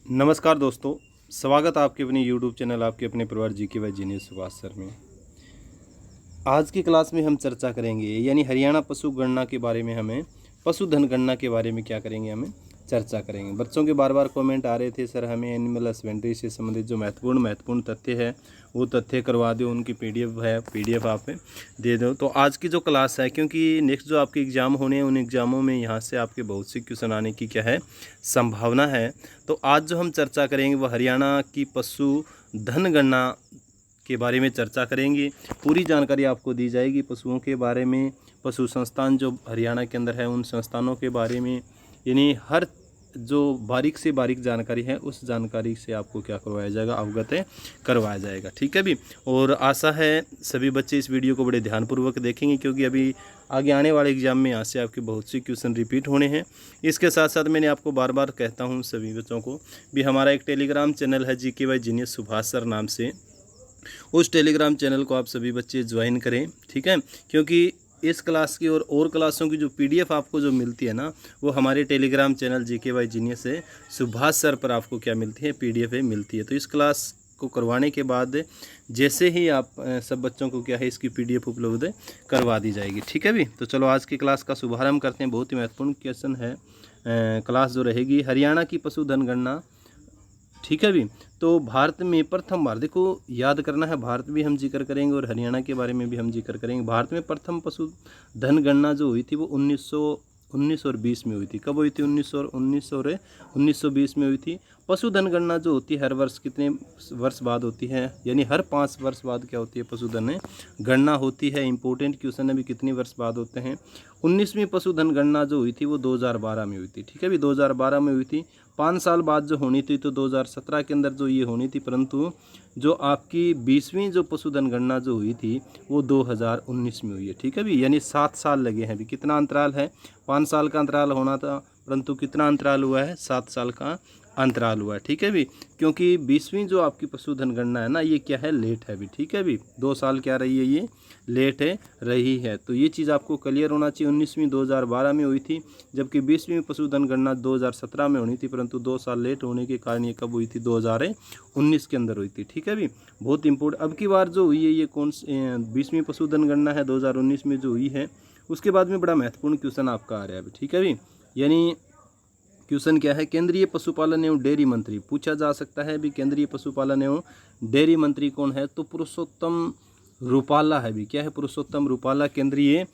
नमस्कार दोस्तों, स्वागत है आपके अपने यूट्यूब चैनल आपके अपने परिवार GK जीनियस सुभाष सर में। आज की क्लास में हम चर्चा करेंगे यानी हरियाणा पशु गणना के बारे में हमें पशुधन गणना के बारे में क्या करेंगे हमें चर्चा करेंगे। बच्चों के बार बार कमेंट आ रहे थे सर हमें एनिमल हस्बेंड्री से संबंधित जो महत्वपूर्ण तथ्य है वो तथ्य करवा दो, उनकी पीडीएफ आप दे दो। तो आज की जो क्लास है, क्योंकि नेक्स्ट जो आपके एग्ज़ाम होने हैं उन एग्ज़ामों में यहाँ से आपके बहुत से क्वेश्चन आने की क्या है संभावना है। तो आज जो हम चर्चा करेंगे वो हरियाणा की पशु धन गणना के बारे में चर्चा करेंगे। पूरी जानकारी आपको दी जाएगी पशुओं के बारे में, पशु संस्थान जो हरियाणा के अंदर है उन संस्थानों के बारे में, यानी हर जो बारीक से बारीक जानकारी है उस जानकारी से आपको क्या करवाया जाएगा, अवगत करवाया जाएगा। ठीक है भी। और आशा है सभी बच्चे इस वीडियो को बड़े ध्यानपूर्वक देखेंगे, क्योंकि अभी आगे आने वाले एग्जाम में यहाँ से आपके बहुत से क्वेश्चन रिपीट होने हैं। इसके साथ साथ मैंने आपको बार बार कहता हूँ सभी बच्चों को भी, हमारा एक टेलीग्राम चैनल है GK जीनियस सुभाष सर नाम से, उस टेलीग्राम चैनल को आप सभी बच्चे ज्वाइन करें। ठीक है, क्योंकि इस क्लास की और क्लासों की जो पीडीएफ आपको जो मिलती है ना, वो हमारे टेलीग्राम चैनल GK जीनियस से सुभाष सर पर आपको क्या मिलती है, पीडीएफ मिलती है। तो इस क्लास को करवाने के बाद जैसे ही आप सब बच्चों को क्या है इसकी पीडीएफ उपलब्ध करवा दी जाएगी। ठीक है भी। तो चलो आज की क्लास का शुभारंभ करते हैं। बहुत ही महत्वपूर्ण क्वेश्चन है क्लास जो रहेगी हरियाणा की पशुधन गणना। ठीक है भी। तो भारत में प्रथम बार, देखो याद करना है, भारत भी हम जिक्र करेंगे और हरियाणा के बारे में भी हम जिक्र करेंगे। भारत में प्रथम पशुधन गणना जो हुई थी वो 1919 और 20 में हुई थी। कब हुई थी? 1920 में हुई थी। पशुधन गणना जो होती है हर वर्ष कितने वर्ष बाद होती है, यानी हर 5 वर्ष बाद क्या होती है पशुधन गणना होती है। इंपॉर्टेंट क्वेश्चन है भी, कितने वर्ष बाद होते हैं। 19वीं पशुधन गणना जो हुई थी वो 2012 में हुई थी। ठीक है भी, 2012 में हुई थी। 5 साल बाद जो होनी थी तो 2017 के अंदर जो ये होनी थी, परंतु जो आपकी 20वीं जो पशुधन गणना जो हुई थी वो 2019 में हुई है। ठीक है भी, यानी 7 साल लगे हैं अभी। कितना अंतराल है? 5 साल का अंतराल होना था, परंतु कितना अंतराल हुआ है? 7 साल का अंतराल हुआ है। ठीक है भी, क्योंकि 20वीं जो आपकी पशुधन गणना है ना, ये क्या है, लेट है भी। ठीक है भी, 2 साल क्या रही है, ये लेट है रही है। तो ये चीज़ आपको क्लियर होना चाहिए। 19वीं 2012 में हुई थी, जबकि 20वीं पशुधन गणना 2017 में होनी थी, परंतु 2 साल लेट होने के कारण ये कब हुई थी? 2019 के अंदर हुई थी। ठीक है भी, बहुत इंपॉर्टेंट। अब की बार जो हुई है ये कौन 20वीं पशुधन गणना है 2019 में जो हुई है। उसके बाद में बड़ा महत्वपूर्ण क्वेश्चन आपका आ रहा है अभी। ठीक है भी, यानी क्वेश्चन क्या है, केंद्रीय पशुपालन एवं डेयरी मंत्री पूछा जा सकता है भी। केंद्रीय पशुपालन एवं डेयरी मंत्री कौन है? तो पुरुषोत्तम रूपाला है भी। क्या है? पुरुषोत्तम रूपाला केंद्रीय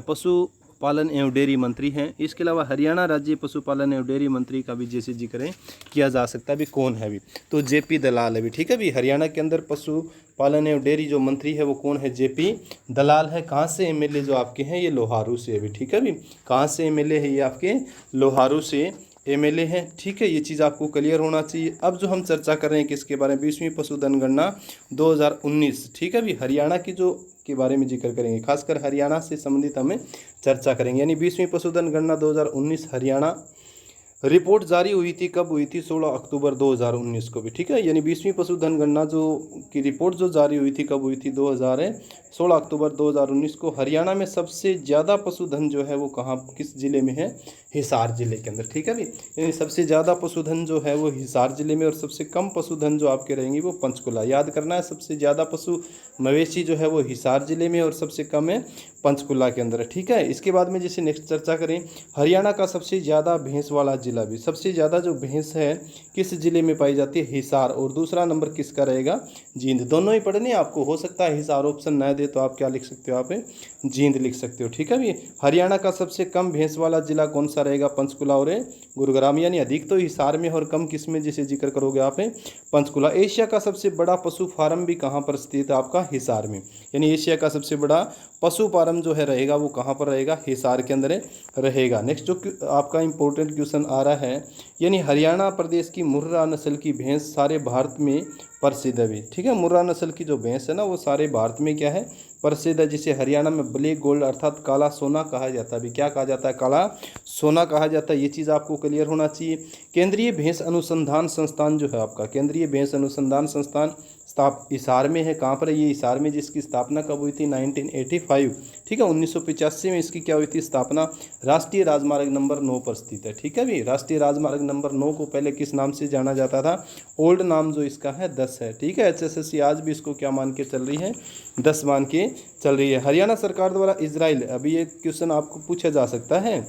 पशुपालन एवं डेयरी मंत्री हैं। इसके अलावा हरियाणा राज्य पशुपालन एवं डेयरी मंत्री का भी जैसे जिक्र किया जा सकता है भी, कौन है भी? तो JP दलाल है भी। ठीक है भी, हरियाणा के अंदर पशुपालन एवं डेयरी जो मंत्री है वो कौन है? JP दलाल है। कहाँ से MLA जो आपके हैं? ये लोहारू से है भी। ठीक है भी, कहाँ से MLA है? ये आपके लोहारू से MLA है। ठीक है, ये चीज़ आपको क्लियर होना चाहिए। अब जो हम चर्चा कर रहे हैं किसके बारे में? 20वीं पशुधन गणना 2019। ठीक है भी, हरियाणा की जो के बारे में जिक्र करेंगे, खासकर हरियाणा से संबंधित हमें चर्चा करेंगे। यानी 20वीं पशुधन गणना 2019 हरियाणा। रिपोर्ट जारी हुई थी, कब हुई थी? 16 अक्टूबर 2019 को भी। ठीक है, यानी 20वीं पशुधन गणना जो की रिपोर्ट जो जारी हुई थी कब हुई थी? 16 अक्टूबर 2019 को। हरियाणा में सबसे ज़्यादा पशुधन जो है वो कहाँ, किस जिले में है? हिसार जिले के अंदर। ठीक है भी, यानी सबसे ज़्यादा पशुधन जो है वो हिसार जिले में, और सबसे कम पशुधन जो आपके रहेंगी वो पंचकुला। याद करना है, सबसे ज़्यादा पशु मवेशी जो है वो हिसार जिले में और सबसे कम है पंचकुला के अंदर। ठीक है, इसके बाद में जैसे नेक्स्ट चर्चा करें, हरियाणा का सबसे ज़्यादा भैंस वाला जिला भी। सबसे ज़्यादा जो भैंस है किस जिले में पाई जाती है? हिसार। और दूसरा नंबर किसका रहेगा? जींद। दोनों ही पढ़ने आपको, हो सकता है हिसार ऑप्शन न दे तो आप क्या लिख सकते हो? आप जींद लिख सकते हो। ठीक है भी, हरियाणा का सबसे कम भैंस वाला जिला कौन सा रहेगा? पंचकुला और गुरुग्राम। यानी अधिक तो हिसार में और कम किस में जैसे जिक्र करोगे आप? पंचकुला। एशिया का सबसे बड़ा पशु फार्म भी कहाँ पर स्थित है? आपका हिसार में। यानी एशिया का सबसे बड़ा पशु फार्म जो है रहेगा वो कहाँ पर रहेगा? हिसार के अंदर रहेगा। नेक्स्ट जो आपका इंपॉर्टेंट क्वेश्चन आ रहा है, यानी हरियाणा प्रदेश की मुर्रा नस्ल की भैंस सारे भारत में प्रसिद्ध है भी। ठीक है, मुर्रा नस्ल की जो भैंस है ना वो सारे भारत में क्या है? प्रसिद्ध है। जिसे हरियाणा में ब्लैक गोल्ड अर्थात काला सोना कहा जाता है भी। क्या कहा जाता है? काला सोना कहा जाता है। ये चीज़ आपको क्लियर होना चाहिए। केंद्रीय भैंस अनुसंधान संस्थान जो है आपका, केंद्रीय भैंस अनुसंधान संस्थान हिसार में है। कहाँ पर है ये? हिसार में, जिसकी स्थापना कब हुई थी? 1985, ठीक है। 1985 में इसकी क्या हुई थी स्थापना? राष्ट्रीय राजमार्ग नंबर 9 पर स्थित है, ठीक है भी। राष्ट्रीय राजमार्ग नंबर 9 को पहले किस नाम से जाना जाता था? ओल्ड नाम जो इसका है 10 है, ठीक है। HSSC आज भी इसको क्या मान के चल रही है? 10 मान के चल रही है। हरियाणा सरकार द्वारा इजराइल, अभी ये क्वेश्चन आपको पूछा जा सकता है,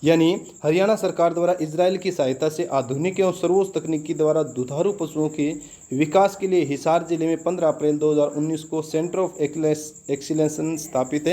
यानी हरियाणा सरकार द्वारा इजराइल की सहायता से आधुनिक एवं सर्वोच्च तकनीकी द्वारा दुधारू पशुओं के विकास के लिए हिसार जिले में 15 अप्रैल 2019 को सेंटर ऑफ एक्सीलेंस स्थापित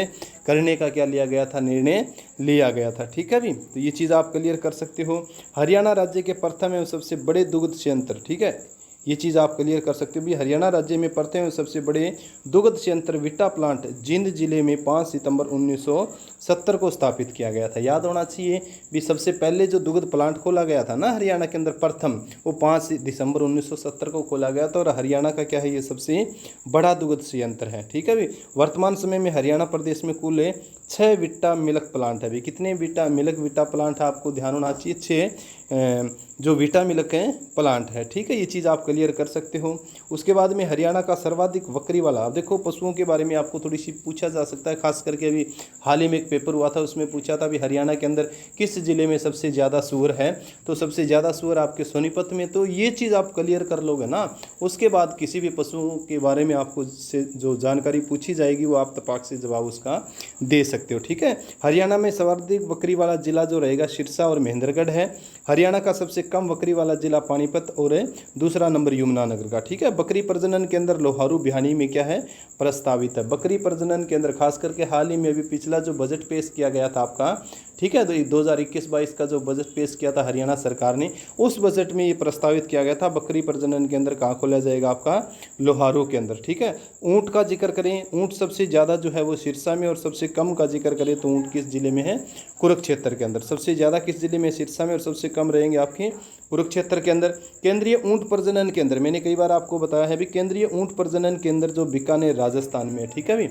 करने का क्या लिया गया था? निर्णय लिया गया था, ठीक है भी। तो ये चीज़ आप क्लियर कर सकते हो। हरियाणा राज्य के प्रथम एवं सबसे बड़े दुग्ध संयंत्र, ठीक है, ये चीज़ आप क्लियर कर सकते हो भी। हरियाणा राज्य में प्रथम एवं सबसे बड़े दुग्ध संयंत्र विटा प्लांट जिंद जिले में 5 सितंबर 1970 को स्थापित किया गया था। याद होना चाहिए भी, सबसे पहले जो दुग्ध प्लांट खोला गया था ना हरियाणा के अंदर प्रथम, वो 5 दिसंबर 1970 को खोला गया था। और हरियाणा का क्या है? ये सबसे बड़ा दुग्ध संयंत्र है, ठीक है भी। वर्तमान समय में हरियाणा प्रदेश में कुल 6 विटा मिल्क प्लांट है भी। कितने विटा प्लांट है? आपको ध्यान होना चाहिए 6 जो विटा मिल्क है प्लांट है, ठीक है। ये चीज़ आप क्लियर कर सकते हो। उसके बाद में हरियाणा का सर्वाधिक बकरी वाला, अब देखो पशुओं के बारे में आपको थोड़ी सी पूछा जा सकता है, खास करके अभी हाल ही में एक पेपर हुआ था उसमें पूछा था भी हरियाणा के अंदर किस जिले में सबसे ज़्यादा सूअर है? तो सबसे ज़्यादा सूअर आपके सोनीपत में। तो ये चीज़ आप क्लियर कर लोगे ना, उसके बाद किसी भी पशुओं के बारे में आपको से जो जानकारी पूछी जाएगी वो आप तपाक से जवाब उसका दे सकते हो, ठीक है। हरियाणा में सर्वाधिक बकरी वाला जिला जो रहेगा सिरसा और महेंद्रगढ़ है। हरियाणा का सबसे कम बकरी वाला जिला पानीपत और दूसरा नंबर यमुनानगर का, ठीक है। बकरी प्रजनन के अंदर लोहारू भिवानी में क्या है? प्रस्तावित है। बकरी प्रजनन के अंदर खास करके हाल ही में अभी पिछला जो बजट पेश किया गया था आपका, ठीक है, तो 2021-22 का जो बजट पेश किया था हरियाणा सरकार ने, उस बजट में ये प्रस्तावित किया गया था बकरी प्रजनन के अंदर कहाँ खोला जाएगा? आपका लोहारू के अंदर, ठीक है। ऊँट का जिक्र करें, ऊँट सबसे ज़्यादा जो है वो सिरसा में, और सबसे कम का जिक्र करें तो ऊँट किस जिले में है? कुरुक्षेत्र के अंदर। सबसे ज़्यादा किस जिले में? सिरसा में, और सबसे कम रहेंगे आपके कुरुक्षेत्र के अंदर। केंद्रीय ऊँट प्रजनन के अंदर मैंने कई बार आपको बताया है भी, केंद्रीय ऊँट प्रजनन के अंदर जो बीकानेर राजस्थान में, ठीक है भी।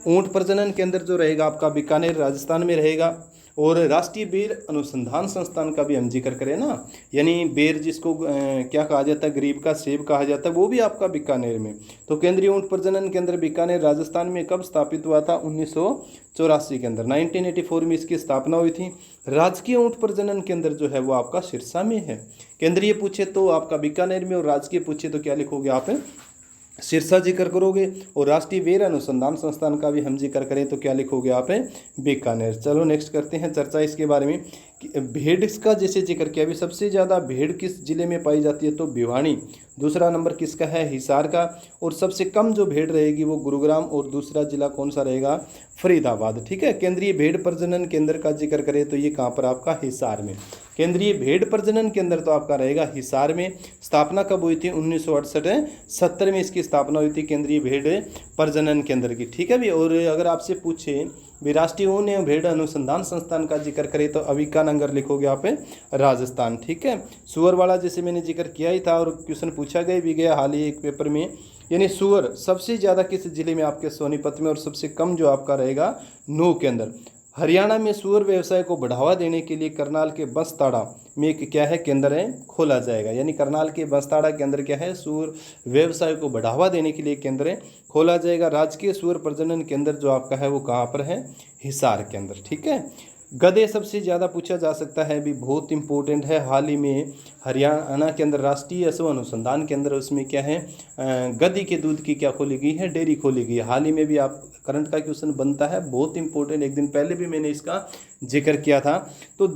ऊँट प्रजनन के अंदर जो रहेगा आपका बीकानेर राजस्थान में रहेगा। और राष्ट्रीय बेर अनुसंधान संस्थान का भी हम जिक्र करें ना, यानी बेर जिसको क्या कहा जाता है? गरीब का सेब कहा जाता है, वो भी आपका बीकानेर में। तो केंद्रीय ऊँट प्रजनन केंद्र बीकानेर राजस्थान में कब स्थापित हुआ था? 1984 के अंदर, 1984 में इसकी स्थापना हुई थी। राजकीय ऊँट प्रजनन केंद्र जो है वो आपका सिरसा में है। केंद्रीय पूछे तो आपका बीकानेर में, और राजकीय पूछे तो क्या लिखोगे आप? सिरसा जिक्र करोगे। और राष्ट्रीय बेर अनुसंधान संस्थान का भी हम जिक्र करें तो क्या लिखोगे आप? बीकानेर। चलो नेक्स्ट करते हैं चर्चा इसके बारे में। भेड़ का जैसे जिक्र किया, अभी सबसे ज़्यादा भेड़ किस जिले में पाई जाती है? तो भिवानी। दूसरा नंबर किसका है? हिसार का। और सबसे कम जो भेड़ रहेगी वो गुरुग्राम, और दूसरा जिला कौन सा रहेगा? फरीदाबाद, ठीक है। केंद्रीय भेड़ प्रजनन केंद्र का जिक्र करें तो ये कहाँ पर आपका? हिसार में। केंद्रीय भेड़ प्रजनन केंद्र तो आपका रहेगा हिसार में। स्थापना कब हुई थी? 1968-70 में इसकी स्थापना हुई थी केंद्रीय भेड़ प्रजनन केंद्र की, ठीक है भी। और अगर आपसे पूछे भी राष्ट्रीय ऊन एवं भेड़ अनुसंधान संस्थान का जिक्र करें तो अविकानगर लिखोगे आप राजस्थान, ठीक है। सुअर वाला जैसे मैंने जिक्र किया ही था, और क्वेश्चन पूछा गया भी गया हाल ही एक पेपर में, यानी सुअर सबसे ज़्यादा किस जिले में? आपके सोनीपत में। और सबसे कम जो आपका रहेगा नूह के अंदर। हरियाणा में सुअर व्यवसाय को बढ़ावा देने के लिए करनाल के बंसताड़ा में एक क्या है? केंद्र है, खोला जाएगा। यानी करनाल के बंसताड़ा के अंदर क्या है? सुअर व्यवसाय को बढ़ावा देने के लिए केंद्र है, खोला जाएगा। राजकीय सुअर प्रजनन केंद्र जो आपका है वो कहाँ पर है? हिसार के अंदर, ठीक है। गधे सबसे ज़्यादा पूछा जा सकता है भी, बहुत इंपॉर्टेंट है। हाल ही में हरियाणा के अंदर राष्ट्रीय पशु अनुसंधान केंद्र, उसमें क्या है? गधी के दूध की क्या खोली गई है? डेयरी खोली गई है। हाल ही में भी आप करंट का क्वेश्चन बनता है, बहुत इंपॉर्टेंट, एक दिन पहले भी मैंने इसका जिक्र किया था। तो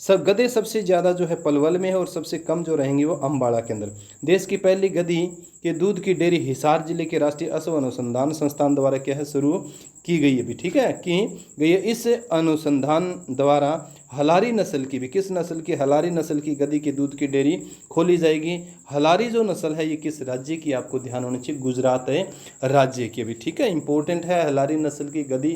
सब गधे सबसे ज़्यादा जो है पलवल में है, और सबसे कम जो रहेंगे वो अम्बाड़ा के अंदर। देश की पहली गधी के दूध की डेयरी हिसार जिले के राष्ट्रीय पशु अनुसंधान संस्थान द्वारा क्या है? शुरू की गई है भी, ठीक है, की गई है। इस अनुसंधान द्वारा हलारी नस्ल की भी, किस नस्ल की? हलारी नस्ल की गधी के दूध की डेयरी खोली जाएगी। हलारी जो नस्ल है ये किस राज्य की? आपको ध्यान होना चाहिए, गुजरात है राज्य की भी, ठीक है, इंपॉर्टेंट है। हलारी नस्ल की गधी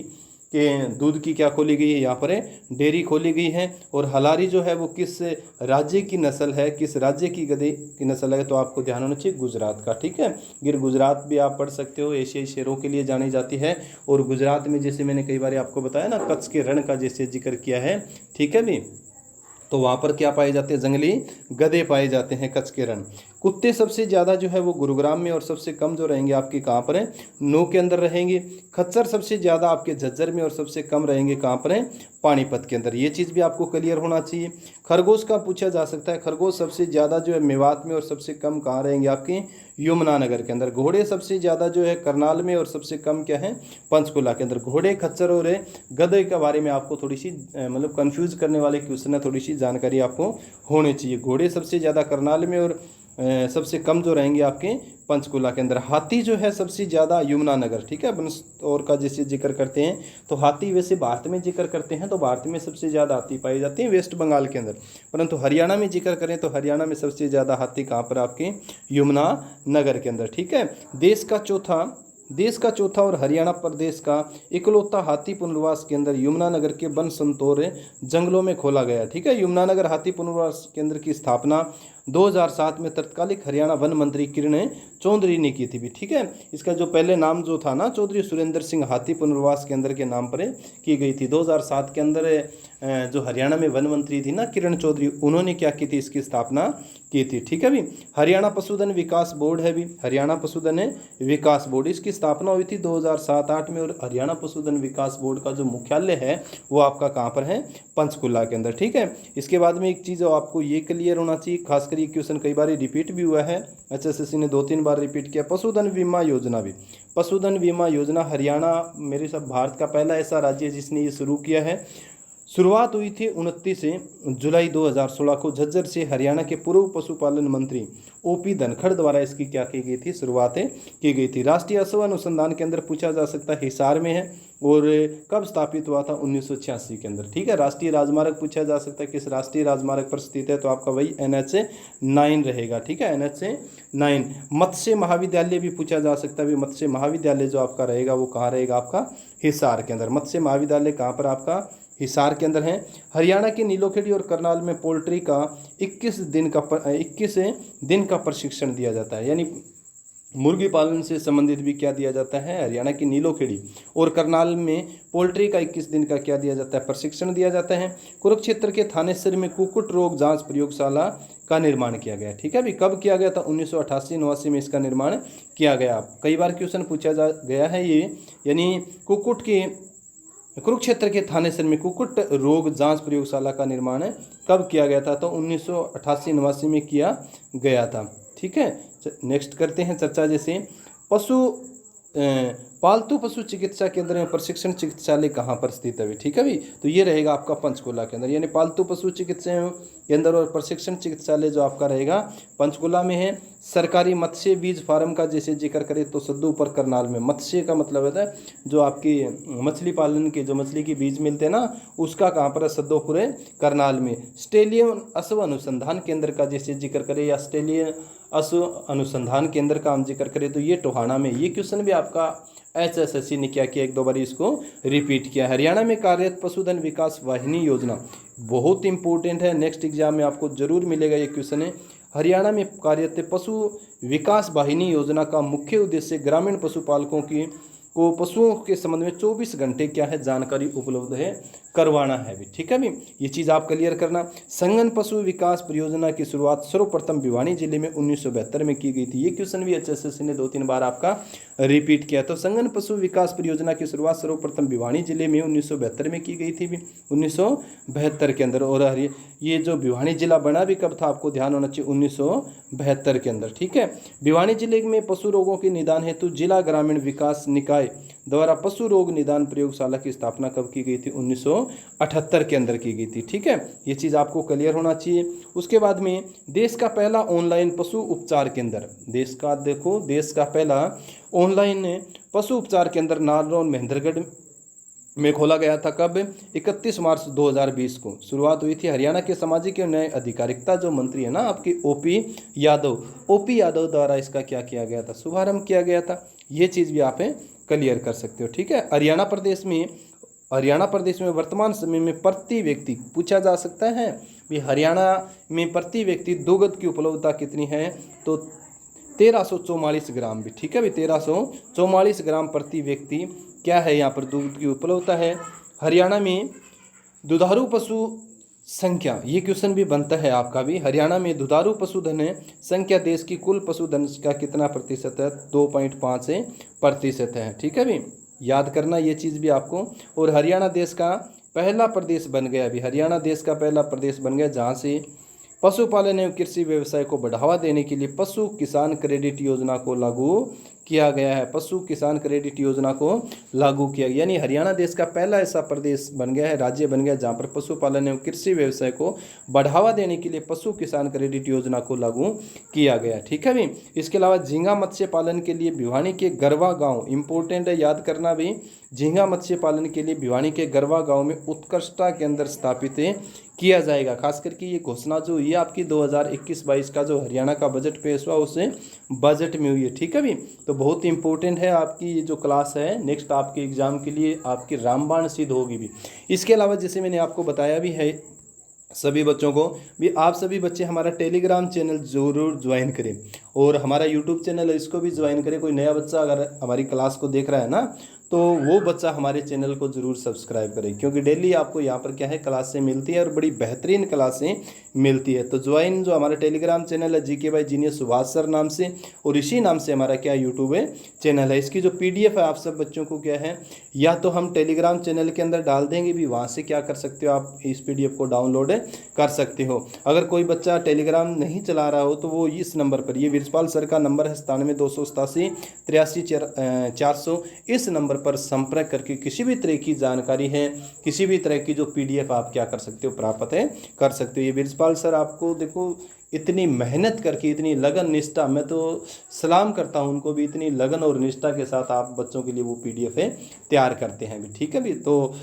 के दूध की क्या खोली गई है? यहाँ पर डेयरी खोली गई है। और हलारी जो है वो किस राज्य की नस्ल है? किस राज्य की गधी की नस्ल है? तो आपको ध्यान होना चाहिए गुजरात का, ठीक है। गिर गुजरात भी आप पढ़ सकते हो, एशियाई शेरों के लिए जानी जाती है। और गुजरात में जैसे मैंने कई बार आपको बताया ना, कच्छ के रण का जैसे जिक्र किया है, ठीक है भी। तो वहाँ पर क्या पाए जाते हैं, जंगली गधे पाए जाते हैं, कच्छ के रण। कुत्ते सबसे ज़्यादा जो है वो गुरुग्राम में, और सबसे कम जो रहेंगे आपके कहाँ पर है, नू के अंदर रहेंगे। खच्चर सबसे ज़्यादा आपके झज्जर में, और सबसे कम रहेंगे कहाँ पर है, पानीपत के अंदर। ये चीज़ भी आपको क्लियर होना चाहिए। खरगोश का पूछा जा सकता है, खरगोश सबसे ज़्यादा जो है मेवात में, और सबसे कम कहाँ रहेंगे आपके यमुनानगर के अंदर। घोड़े सबसे ज़्यादा जो है करनाल में, और सबसे कम क्या है, पंचकुला के अंदर। घोड़े, खच्चर और गधे के बारे में आपको थोड़ी सी मतलब कंफ्यूज करने वाले क्वेश्चन है, थोड़ी सी जानकारी आपको होनी चाहिए। घोड़े सबसे ज़्यादा करनाल में, और सबसे कम जो रहेंगे आपके पंचकुला के अंदर। हाथी जो है सबसे ज़्यादा यमुनानगर, ठीक है, वंश और का जैसे जिक्र करते हैं तो हाथी वैसे भारत में जिक्र करते हैं तो भारत में सबसे ज़्यादा हाथी पाए जाते हैं वेस्ट बंगाल के अंदर, परंतु हरियाणा में जिक्र करें तो हरियाणा में सबसे ज़्यादा हाथी कहाँ पर, आपके यमुनानगर के अंदर, ठीक है। देश का चौथा और हरियाणा प्रदेश का इकलौता हाथी पुनर्वास केंद्र यमुनानगर के वन संतोर जंगलों में खोला गया, ठीक है। यमुनानगर हाथी पुनर्वास केंद्र की स्थापना 2007 में तत्कालिक हरियाणा वन मंत्री किरण चौधरी ने की थी, ठीक है। इसका जो पहले नाम जो था ना, चौधरी सुरेंद्र सिंह हाथी पुनर्वास केंद्र के नाम पर की गई थी। 2007 के अंदर जो हरियाणा में वन मंत्री थी ना किरण चौधरी, उन्होंने क्या की थी, इसकी स्थापना की थी, ठीक है भी। हरियाणा पशुधन विकास बोर्ड है भी, हरियाणा पशुधन विकास बोर्ड, इसकी स्थापना हुई थी 2007-8 में। और हरियाणा पशुधन विकास बोर्ड का जो मुख्यालय है वो आपका कहाँ पर है, पंचकुला के अंदर, ठीक है। इसके बाद में एक चीज़ आपको ये क्लियर होना चाहिए, खासकर ये क्वेश्चन कई बार रिपीट भी हुआ है, HSSC ने 2-3 बार रिपीट किया। पशुधन बीमा योजना भी, पशुधन बीमा योजना हरियाणा मेरे सब भारत का पहला ऐसा राज्य है जिसने ये शुरू किया है। शुरुआत हुई थी 29 जुलाई 2016 को झज्जर से हरियाणा के पूर्व पशुपालन मंत्री OP धनखड़ द्वारा इसकी क्या की गई थी, शुरुआतें की गई थी। राष्ट्रीय अश्व अनुसंधान केंद्र पूछा जा सकता है, हिसार में है, और कब स्थापित हुआ था, 1986 के अंदर, ठीक है। राष्ट्रीय राजमार्ग पूछा जा सकता है, किस राष्ट्रीय राजमार्ग पर स्थित है, तो आपका वही NH9 रहेगा, ठीक है, NH9। मत्स्य महाविद्यालय भी पूछा जा सकता है, मत्स्य महाविद्यालय जो आपका रहेगा वो कहाँ रहेगा, आपका हिसार के अंदर। मत्स्य महाविद्यालय कहाँ पर, आपका हिसार के अंदर है। हरियाणा के नीलोखेड़ी और करनाल में पोल्ट्री का 21 दिन का प्रशिक्षण दिया जाता है, यानी मुर्गी पालन से संबंधित भी क्या दिया जाता है, हरियाणा की नीलोखेड़ी और करनाल में पोल्ट्री का 21 दिन का क्या दिया जाता है, प्रशिक्षण दिया जाता है। कुरुक्षेत्र के थानेसर में कुक्कुट रोग जांच प्रयोगशाला का निर्माण किया गया, ठीक है। अभी कब किया गया था, 1988-89 में इसका निर्माण किया गया। कई बार क्वेश्चन पूछा जा गया है ये, यानी कुरुक्षेत्र के थानेसर में कुक्कुट रोग जांच प्रयोगशाला का निर्माण कब किया गया था, तो 1988-89 में किया गया था, ठीक है। नेक्स्ट करते हैं चर्चा, जैसे पालतू पशु चिकित्सा केंद्र में प्रशिक्षण चिकित्सालय कहाँ पर स्थित है, ठीक है भी, तो ये रहेगा आपका पंचकुला के अंदर, यानी पालतू पशु चिकित्सा केंद्र और प्रशिक्षण चिकित्सालय जो आपका रहेगा पंचकुला में है। सरकारी मत्स्य बीज फार्म का जैसे जिक्र करें तो सद्दूपुर करनाल में, मत्स्य का मतलब होता है जो आपकी मछली पालन के जो मछली के बीज मिलते हैं ना, उसका कहाँ पर है, सद्दूपुर करनाल में। ऑस्ट्रेलियन अश्व अनुसंधान केंद्र का जैसे जिक्र करें, या ऑस्ट्रेलियन अश्व अनुसंधान केंद्र का हम जिक्र करें तो ये टोहाना में। ये क्वेश्चन भी आपका HSSC ने क्या किया, 1-2 बार इसको रिपीट किया। हरियाणा में कार्यरत पशुधन विकास वाहिनी योजना बहुत इंपॉर्टेंट है, नेक्स्ट एग्जाम में आपको जरूर मिलेगा ये क्वेश्चन है। हरियाणा में कार्यरत पशु विकास वाहिनी योजना का मुख्य उद्देश्य ग्रामीण पशुपालकों को पशुओं के संबंध में 24 घंटे क्या है, जानकारी उपलब्ध है करवाना है भी, ठीक है भी, ये चीज़ आप क्लियर करना। संगन पशु विकास परियोजना की शुरुआत सर्वप्रथम भिवानी जिले में 1972 में की गई थी। ये क्वेश्चन भी HSSC ने 2-3 बार आपका रिपीट किया। तो संगन पशु विकास परियोजना की शुरुआत सर्वप्रथम भिवानी जिले में 1972 में की गई थी भी, 1972 के अंदर। और ये जो भिवानी जिला बना भी कब था, आपको ध्यान होना चाहिए, 1972 के अंदर, ठीक है। भिवानी जिले में पशु रोगों के निदान हेतु जिला ग्रामीण विकास निकाय द्वारा पशु रोग निदान प्रयोगशाला की स्थापना कब की गई थी, 1978 के अंदर की गई थी, ठीक है। ये चीज़ आपको क्लियर होना चाहिए। उसके बाद में देश का पहला ऑनलाइन पशु उपचार केंद्र, देश का पहला ऑनलाइन पशु उपचार केंद्र नारनौल महेंद्रगढ़ में खोला गया था। कब, 31 मार्च 2020 को शुरुआत हुई थी। हरियाणा के सामाजिक और न्याय अधिकारिता जो मंत्री है ना आपके OP यादव द्वारा इसका क्या किया गया था, शुभारंभ किया गया था। ये चीज़ भी आप क्लियर कर सकते हो, ठीक है। हरियाणा प्रदेश में वर्तमान समय में प्रति व्यक्ति पूछा जा सकता है भी, हरियाणा में प्रति व्यक्ति दुग्ध की उपलब्धता कितनी है, तो 1344 ग्राम भी, ठीक है भी, 1344 ग्राम प्रति व्यक्ति क्या है यहाँ पर दूध की उपलब्धता है। हरियाणा में दुधारू पशु संख्या, ये क्वेश्चन भी बनता है आपका भी। हरियाणा में दुधारू पशुधन है संख्या देश की कुल पशुधन का कितना प्रतिशत है? 2.5% है। ठीक है भी, याद करना ये चीज़ भी आपको। और हरियाणा देश का पहला प्रदेश बन गया अभी, हरियाणा देश का पहला प्रदेश बन गया जहाँ से पशुपालन एवं कृषि व्यवसाय को बढ़ावा देने के लिए पशु किसान क्रेडिट योजना को लागू किया गया है। पशु किसान क्रेडिट योजना को लागू किया गया, यानी हरियाणा देश का पहला ऐसा प्रदेश बन गया है, राज्य बन गया जहाँ पर पशुपालन एवं कृषि व्यवसाय को बढ़ावा देने के लिए पशु किसान क्रेडिट योजना को लागू किया गया। ठीक है भी। इसके अलावा झींगा मत्स्य पालन के लिए भिवानी के गरवा गाँव, इंपॉर्टेंट है याद करना भी, झींगा मत्स्य पालन के लिए भिवानी के गरवा गाँव में उत्कृष्टता केंद्र स्थापित किया जाएगा। खास करके ये घोषणा जो ये आपकी 2021-22 का जो हरियाणा का बजट पेश हुआ उससे बजट में हुई है। ठीक है भी, तो बहुत ही इंपॉर्टेंट है आपकी ये जो क्लास है, नेक्स्ट आपके एग्जाम के लिए आपकी रामबाण सिद्ध होगी भी। इसके अलावा जैसे मैंने आपको बताया भी है सभी बच्चों को भी, आप सभी बच्चे हमारा टेलीग्राम चैनल ज़रूर ज्वाइन करें और हमारा यूट्यूब चैनल है इसको भी ज्वाइन करें। कोई नया बच्चा अगर हमारी क्लास को देख रहा है ना, तो वो बच्चा हमारे चैनल को ज़रूर सब्सक्राइब करे, क्योंकि डेली आपको यहाँ पर क्या है क्लासें मिलती है और बड़ी बेहतरीन क्लासें मिलती है। तो ज्वाइन जो हमारा टेलीग्राम चैनल है GK by genius Subhash sir नाम से, और इसी नाम से हमारा क्या यूट्यूब है चैनल है। इसकी जो PDF है आप सब बच्चों को क्या है, या तो हम टेलीग्राम चैनल के अंदर डाल देंगे भी, वहाँ से क्या कर सकते हो आप इस PDF को डाउनलोड कर सकते हो। अगर कोई बच्चा टेलीग्राम नहीं चला रहा हो तो वो इस नंबर पर, ये वीरपाल सर का नंबर है 97-287-83-400, इस नंबर पर संपर्क करके किसी भी तरह की जानकारी है, किसी भी तरह की जो PDF आप क्या कर सकते हो प्राप्त है कर सकते हो। ये वीरपाल सर आपको देखो इतनी मेहनत करके, इतनी लगन निष्ठा, मैं तो सलाम करता हूँ उनको भी, इतनी लगन और निष्ठा के साथ आप बच्चों के लिए वो PDF है तैयार करते हैं भी। ठीक है भी, तो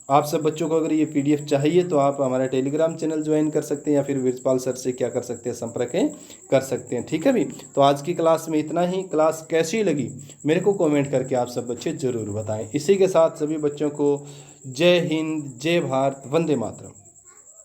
आप सब बच्चों को अगर ये PDF चाहिए तो आप हमारा टेलीग्राम चैनल ज्वाइन कर सकते हैं या फिर वीरपाल सर से क्या कर सकते हैं, संपर्क कर सकते हैं। ठीक है भी, तो आज की क्लास में इतना ही। क्लास कैसी लगी मेरे को कमेंट करके आप सब बच्चे ज़रूर बताएं। इसी के साथ सभी बच्चों को जय हिंद, जय भारत, वंदे मातरम।